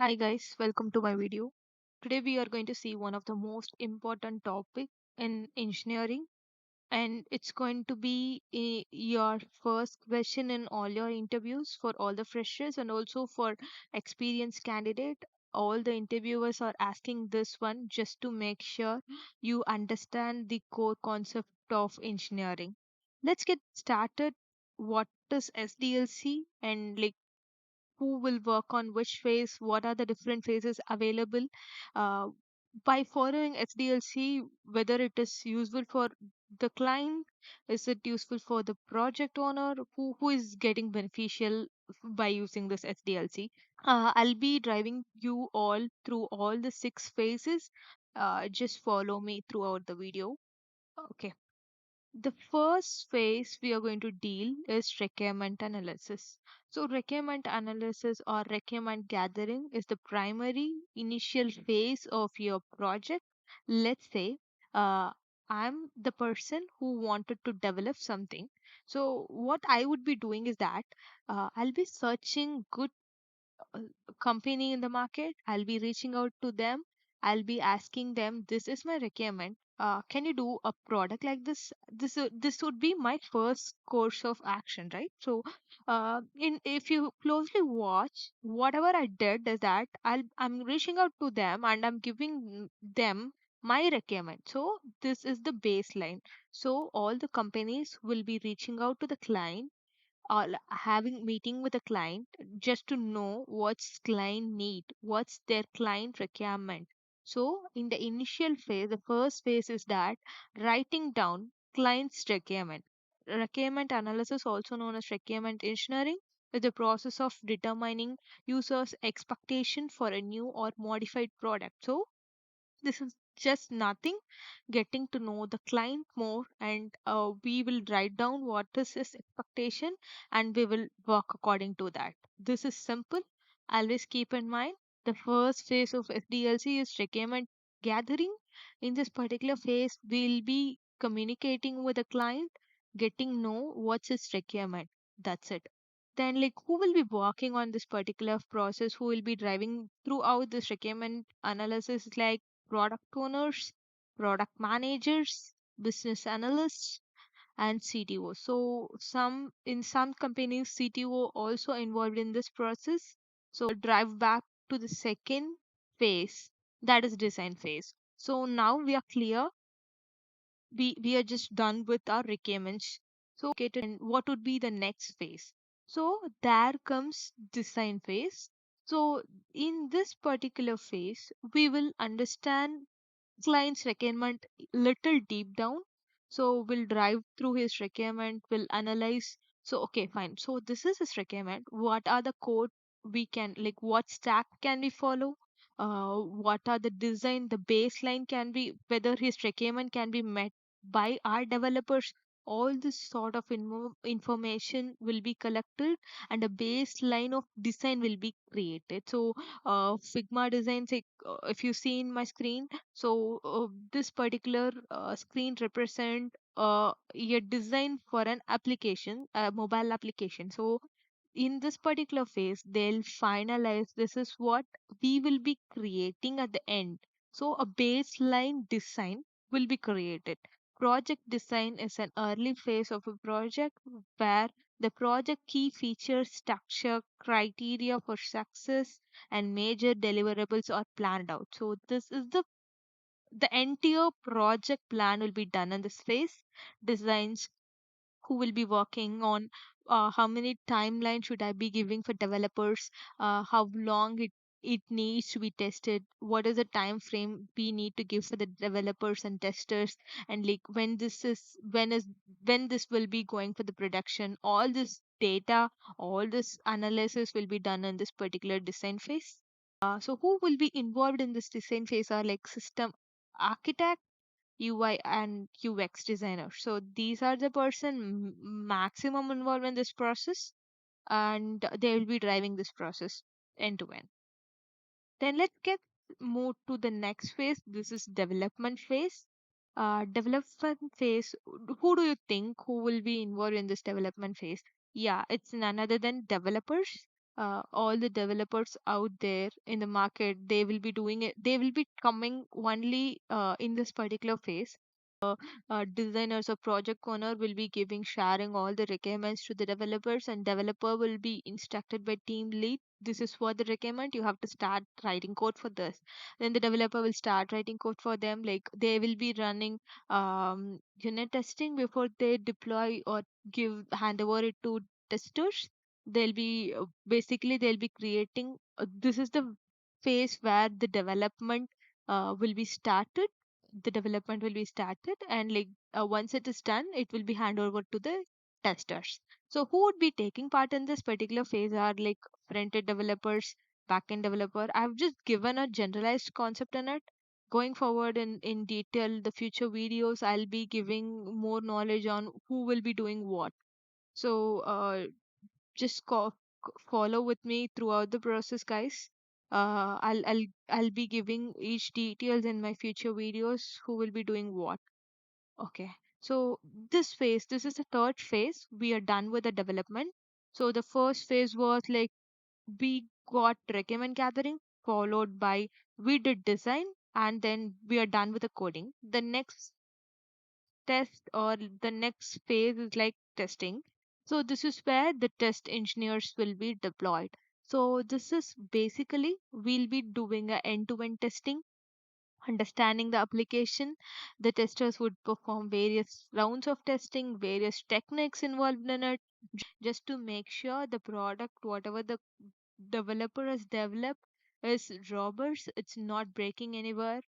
Hi guys, welcome to my video. Today we are going to see one of the most important topic in engineering, and it's going to be your first question in all your interviews for all the freshers and also for experienced candidate. All the interviewers are asking this one just to make sure you understand the core concept of engineering. Let's get started. What is SDLC and who will work on which phase, what are the different phases available. Uh, by following SDLC, whether it is useful for the client, is it useful for the project owner, who is getting beneficial by using this SDLC. I'll be driving you all through all the six phases. Just follow me throughout the video. Okay. The first phase we are going to deal is requirement analysis. So, requirement analysis or requirement gathering is the primary initial phase of your project. Let's say I'm the person who wanted to develop something. So, what I would be doing is that I'll be searching good uh, company in the market. I'll be reaching out to them. I'll be asking them, this is my requirement. Can you do a product like this? This would be my first course of action, right? So, in if you closely watch, whatever I did is that I'm reaching out to them and I'm giving them my requirement. So this is the baseline. So all the companies will be reaching out to the client or having meeting with a client just to know what's client need, what's their client requirement. So in the initial phase, the first phase is that writing down client's requirement. Requirement analysis, also known as requirement engineering, is the process of determining users expectation for a new or modified product. So this is just nothing, getting to know the client more, and we will write down what is his expectation and we will work according to that. This is simple. Always keep in mind the first phase of SDLC is requirement gathering. In this particular phase, we'll be communicating with the client, getting know what's his requirement. That's it. Then, who will be working on this particular process, who will be driving throughout this requirement analysis, like product owners, product managers, business analysts, and CTO. So some in some companies, CTO also involved in this process. So drive back to the second phase, that is design phase. So now we are clear. We are just done with our requirements. So and what would be the next phase? So there comes design phase. So in this particular phase, we will understand client's requirement little deep down. So we'll drive through his requirement, we'll analyze. So okay, fine. So this is his requirement. What are the code we can, what stack can we follow? What are the design, the baseline can be, whether his requirement can be met by our developers. All this sort of information will be collected and a baseline of design will be created. So Figma designs, if you see in my screen, so this particular screen represent a design for an application, a mobile application. So in this particular phase, they'll finalize this is what we will be creating at the end. So a baseline design will be created. Project design is an early phase of a project where the project key features, structure, criteria for success, and major deliverables are planned out. So this is the entire project plan will be done in this phase. Designs, who will be working on, how many timeline should I be giving for developers, how long it needs to be tested, what is the time frame we need to give for the developers and testers, and when this will be going for the production. All this data, all this analysis will be done in this particular design phase. So who will be involved in this design phase are like system architect, UI and UX designer. So these are the person maximum involved in this process, and they will be driving this process end to end. Then let's get move to the next phase. This is development phase. Development phase. Who do you think who will be involved in this development phase? Yeah, it's none other than developers. all the developers out there in the market, they will be doing it, they will be coming only in this particular phase. Designers or project owner will be giving sharing all the requirements to the developers, and developer will be instructed by team lead, this is what the requirement, you have to start writing code for this. Then the developer will start writing code for them, like they will be running unit testing before they deploy or give hand over it to testers. They'll be basically they'll be creating this is the phase where the development will be started, and like once it is done, it will be handed over to the testers. So who would be taking part in this particular phase are like front-end developers, back-end developer. I've just given a generalized concept in it. Going forward in detail, the future videos, I'll be giving more knowledge on who will be doing what. So just follow with me throughout the process, guys. I'll be giving each details in my future videos who will be doing what. Okay. So this is the third phase. We are done with the development. So the first phase was like we got requirement gathering, followed by we did design, and then we are done with the coding. The next test or the next phase is like testing. So this is where the test engineers will be deployed. So this is basically we'll be doing a end-to-end testing, understanding the application. The testers would perform various rounds of testing, various techniques involved in it, just to make sure the product, whatever the developer has developed, is robust, it's not breaking anywhere.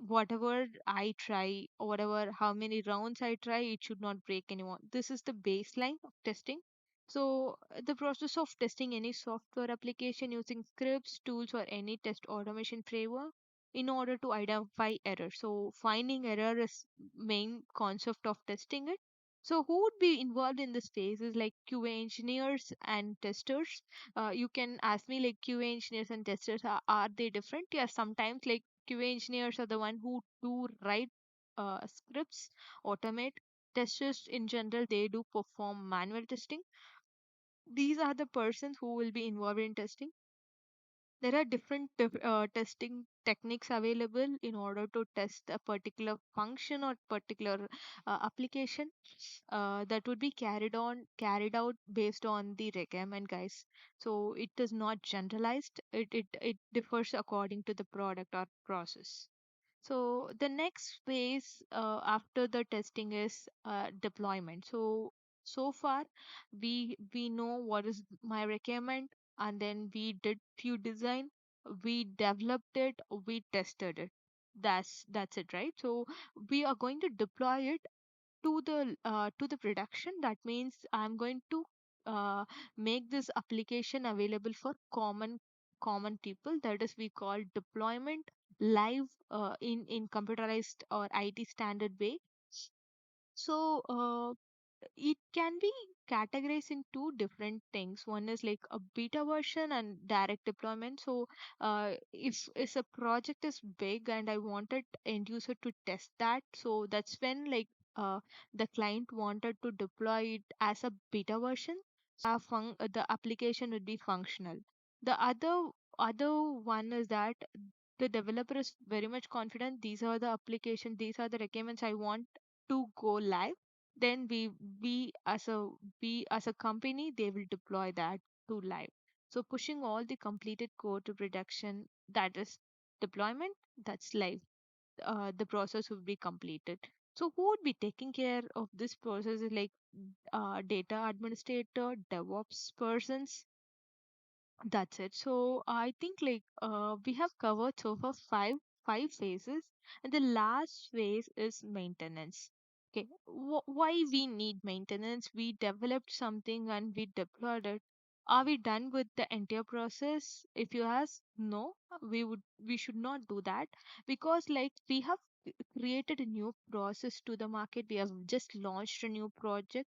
Whatever I try, or whatever how many rounds I try, it should not break anyone. This is the baseline of testing. So the process of testing any software application using scripts, tools, or any test automation framework in order to identify error. So finding error is main concept of testing it. So who would be involved in this phase is like QA engineers and testers. You can ask me like QA engineers and testers are they different? Yeah, sometimes like QA engineers are the one who do write scripts, automate. Testers in general, they do perform manual testing. These are the persons who will be involved in testing. There are different testing techniques available in order to test a particular function or particular application that would be carried out based on the requirement, guys. So it is not generalized, it differs according to the product or process. So the next phase after the testing is deployment. So so far we know what is my requirement, and then we did few design, we developed it, we tested it. That's it, right? So we are going to deploy it to the production. That means I'm going to uh, make this application available for common people. That is we call deployment live in computerized or IT standard way. So it can be categorized in two different things. One is like a beta version and direct deployment. So if a project is big and I wanted end user to test that, so that's when like the client wanted to deploy it as a beta version. The application would be functional. The other one is that the developer is very much confident, these are the application, these are the requirements I want to go live. Then we as a company, they will deploy that to live. So pushing all the completed code to production, that is deployment, that's live. The process will be completed. So who would be taking care of this process is like data administrator, DevOps persons. That's it. So I think like we have covered so far five phases, and the last phase is maintenance. Okay, why we need maintenance? We developed something and we deployed it. Are we done with the entire process? If you ask, no, we should not do that, because like we have created a new process to the market. We have just launched a new project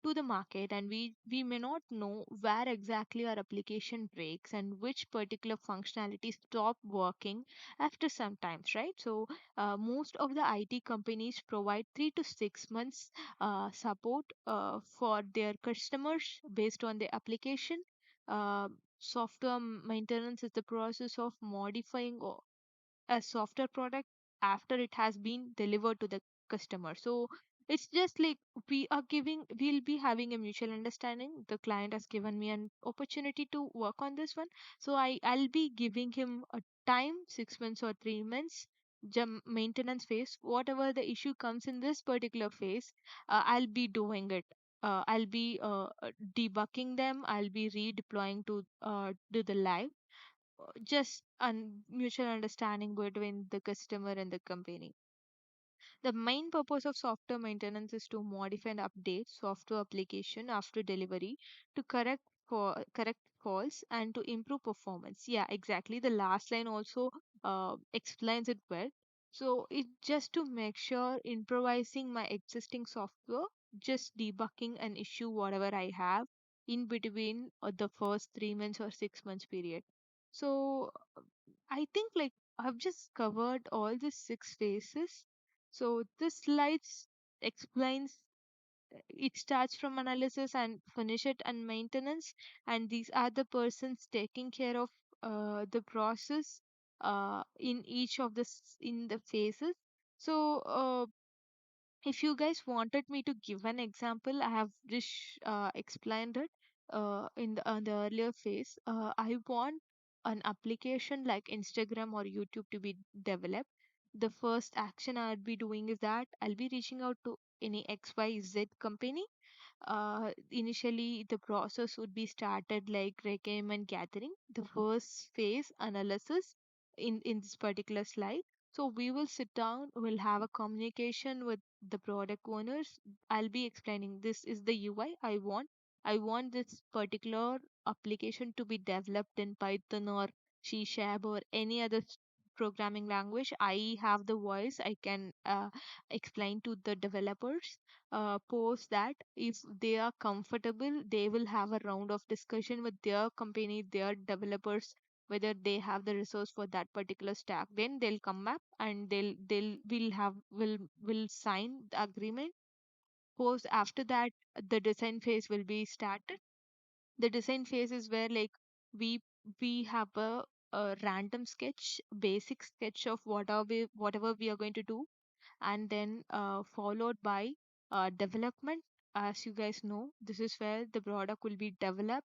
to the market, and we may not know where exactly our application breaks and which particular functionality stop working after some times, right? So most of the IT companies provide 3 to 6 months support for their customers based on the application. Uh, Software maintenance is the process of modifying a software product after it has been delivered to the customer. So it's just like we'll be having a mutual understanding. The client has given me an opportunity to work on this one. So I'll be giving him a time, 6 months or 3 months, maintenance phase. Whatever the issue comes in this particular phase, I'll be doing it. I'll be debugging them. I'll be redeploying to the live, just mutual understanding between the customer and the company. The main purpose of software maintenance is to modify and update software application after delivery to correct faults and to improve performance. Yeah, exactly. The last line also explains it well. So it just to make sure improvising my existing software, just debugging an issue whatever I have in between the first 3 months or 6 months period. So I think like I've just covered all the six phases. So this slides explains, it starts from analysis and finish it and maintenance, and these are the persons taking care of the process in each of in the phases. So if you guys wanted me to give an example, I have just explained it on the earlier phase. I want an application like Instagram or YouTube to be developed. The first action I'd be doing is that I'll be reaching out to any XYZ company. Initially, the process would be started like requirement gathering, the first phase analysis in this particular slide. So we will sit down, we'll have a communication with the product owners. I'll be explaining this is the UI I want. I want this particular application to be developed in Python or C Sharp or any other programming language. I have the voice. I can explain to the developers. Post that, if they are comfortable, they will have a round of discussion with their company, their developers, whether they have the resource for that particular stack. Then they'll come back and they'll will sign the agreement. Post after that, the design phase will be started. The design phase is where like we we have a random sketch, basic sketch of whatever we are going to do, and then followed by development. As you guys know, this is where the product will be developed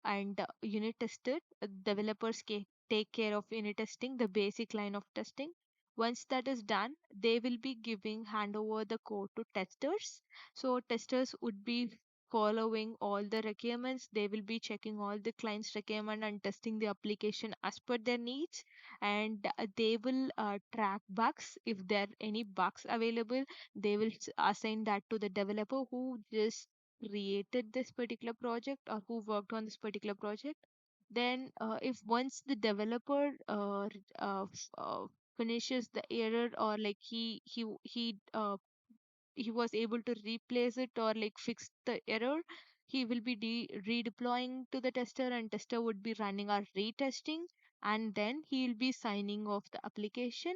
and unit tested. Developers take care of unit testing, the basic line of testing. Once that is done, they will be giving hand over the code to testers. So testers would be following all the requirements. They will be checking all the client's requirement and testing the application as per their needs. And they will track bugs. If there are any bugs available, they will assign that to the developer who just created this particular project or who worked on this particular project. Then if once the developer finishes the error, or like he was able to replace it or like fix the error, he will be redeploying to the tester, and tester would be running our retesting, and then he'll be signing off the application.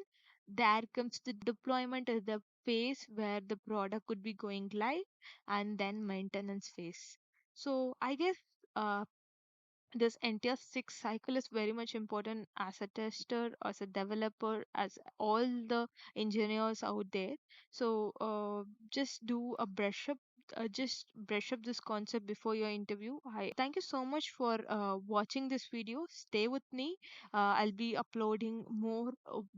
There comes the deployment as the phase where the product could be going live, and then maintenance phase. So I guess uh, this entire six cycle is very much important as a tester, as a developer, as all the engineers out there. So just do a brush up, just brush up this concept before your interview. I thank you so much for watching this video. Stay with me. I'll be uploading more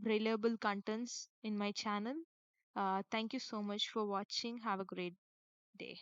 reliable contents in my channel. Thank you so much for watching. Have a great day.